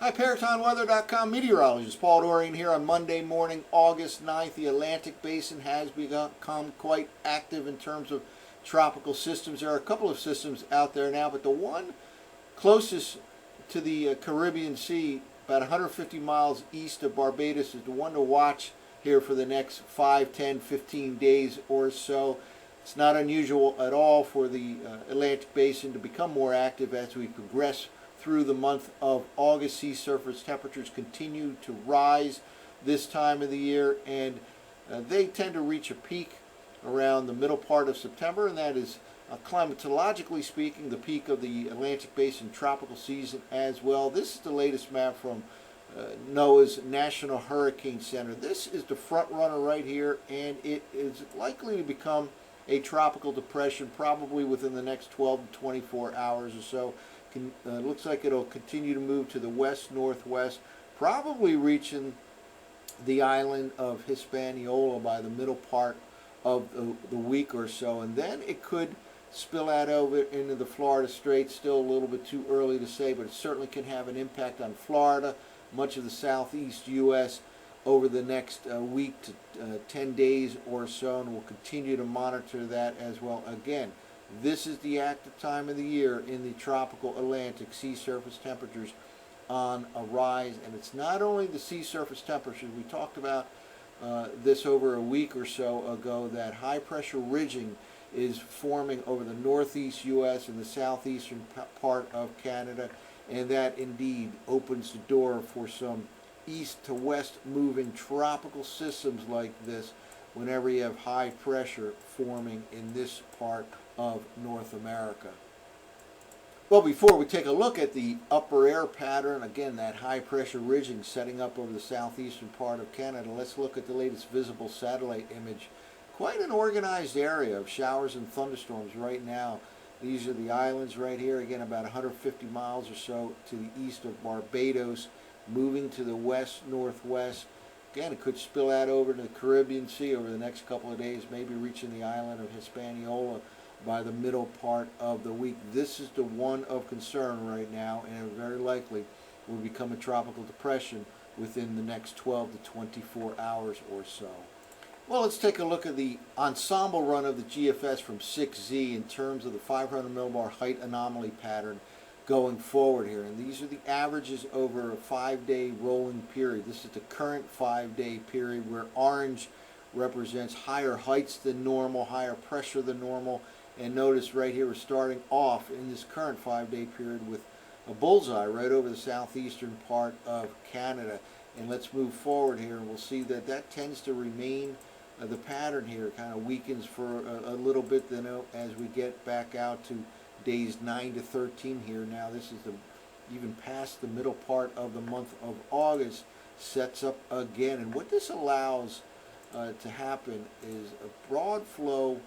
Hi, ParatonWeather.com meteorologist Paul Dorian here on Monday morning, August 9th. The Atlantic Basin has become quite active in terms of tropical systems. There are a couple of systems out there now, but the one closest to the Caribbean Sea, about 150 miles east of Barbados, is the one to watch here for the next 5, 10, 15 days or so. It's not unusual at all for the Atlantic Basin to become more active as we progress through the month of August. Sea surface temperatures continue to rise this time of the year, and they tend to reach a peak around the middle part of September, and that is climatologically speaking the peak of the Atlantic Basin tropical season as well. This is the latest map from NOAA's National Hurricane Center. This is the front runner right here, and it is likely to become a tropical depression probably within the next 12 to 24 hours or so. Looks like it'll continue to move to the west-northwest, probably reaching the island of Hispaniola by the middle part of the week or so, and then it could spill out over into the Florida Straits. Still a little bit too early to say, but it certainly can have an impact on Florida, much of the southeast U.S. over the next week to 10 days or so, and we'll continue to monitor that as well. Again, this is the active time of the year in the tropical Atlantic. Sea surface temperatures on a rise, and it's not only the sea surface temperatures. We talked about this over a week or so ago, that high pressure ridging is forming over the northeast U.S. and the southeastern part of Canada, and that indeed opens the door for some east to west moving tropical systems like this whenever you have high pressure forming in this part of North America. Well, before we take a look at the upper air pattern, again that high pressure ridging setting up over the southeastern part of Canada, let's look at the latest visible satellite image. Quite an organized area of showers and thunderstorms right now. These are the islands right here, again about 150 miles or so to the east of Barbados, moving to the west-northwest. Again, it could spill out over to the Caribbean Sea over the next couple of days, maybe reaching the island of Hispaniola by the middle part of the week. This is the one of concern right now, and it very likely will become a tropical depression within the next 12 to 24 hours or so. Well, let's take a look at the ensemble run of the GFS from 6Z in terms of the 500 millibar height anomaly pattern going forward here. And these are the averages over a 5-day rolling period. This is the current 5-day period, where orange represents higher heights than normal, higher pressure than normal. And notice right here we're starting off in this current 5-day period with a bullseye right over the southeastern part of Canada. And let's move forward here, and we'll see that that tends to remain the pattern here. Kind of weakens for a little bit, then as we get back out to days 9 to 13 here. Now this is even past the middle part of the month of August, sets up again. And what this allows to happen is a broad flow,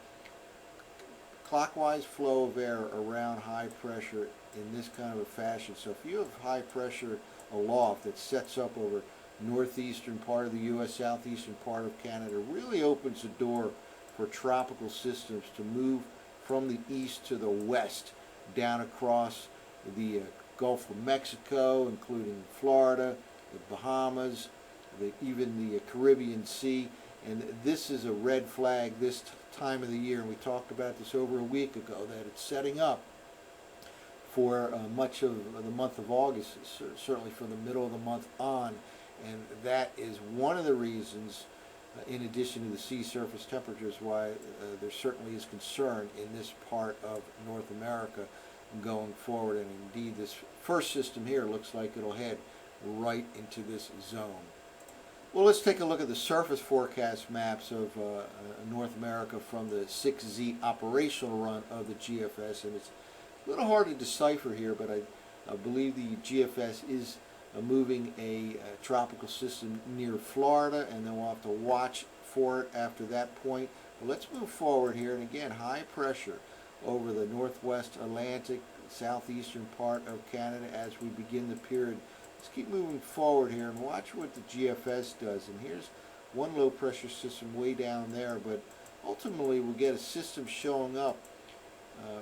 clockwise flow of air around high pressure in this kind of a fashion. So if you have high pressure aloft that sets up over northeastern part of the U.S., southeastern part of Canada, really opens the door for tropical systems to move from the east to the west, down across the Gulf of Mexico, including Florida, the Bahamas, even the Caribbean Sea. And this is a red flag this time of the year, and we talked about this over a week ago, that it's setting up for much of the month of August, certainly from the middle of the month on. And that is one of the reasons, in addition to the sea surface temperatures, why there certainly is concern in this part of North America going forward. And indeed, this first system here looks like it'll head right into this zone. Well, let's take a look at the surface forecast maps of North America from the 6Z operational run of the GFS. And it's a little hard to decipher here, but I believe the GFS is moving a tropical system near Florida, and then we'll have to watch for it after that point. But let's move forward here, and again, high pressure over the northwest Atlantic, southeastern part of Canada as we begin the period. Let's keep moving forward here and watch what the GFS does. And here's one low pressure system way down there, but ultimately we'll get a system showing up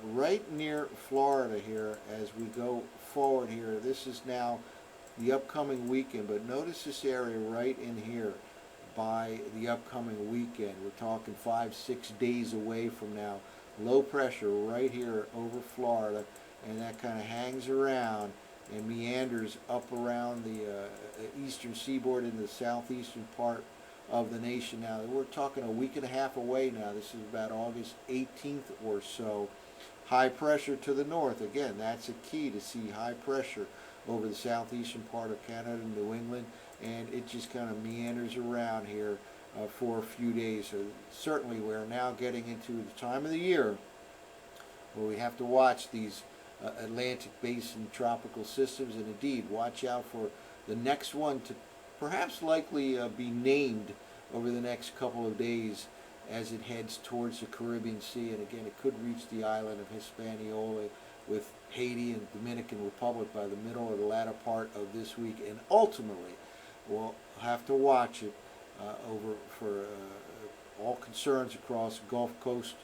right near Florida here as we go forward here. This is now the upcoming weekend. But notice this area right in here by the upcoming weekend. We're talking 5-6 days away from now. Low pressure right here over Florida, and that kind of hangs around and meanders up around the eastern seaboard into the southeastern part of the nation. Now we're talking a week and a half away now. This is about August 18th or so. High pressure to the north. Again, that's a key to see high pressure over the southeastern part of Canada and New England, and it just kind of meanders around here for a few days. So certainly we're now getting into the time of the year where we have to watch these Atlantic Basin tropical systems, and indeed watch out for the next one to perhaps likely be named over the next couple of days as it heads towards the Caribbean Sea. And again, it could reach the island of Hispaniola with Haiti and Dominican Republic by the middle or the latter part of this week, and ultimately we'll have to watch it over for all concerns across the Gulf Coast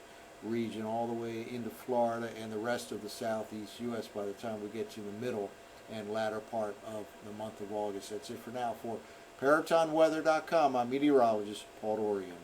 region all the way into Florida and the rest of the southeast U.S. by the time we get to the middle and latter part of the month of August. That's it for now. For ParatonWeather.com, I'm meteorologist Paul Dorian.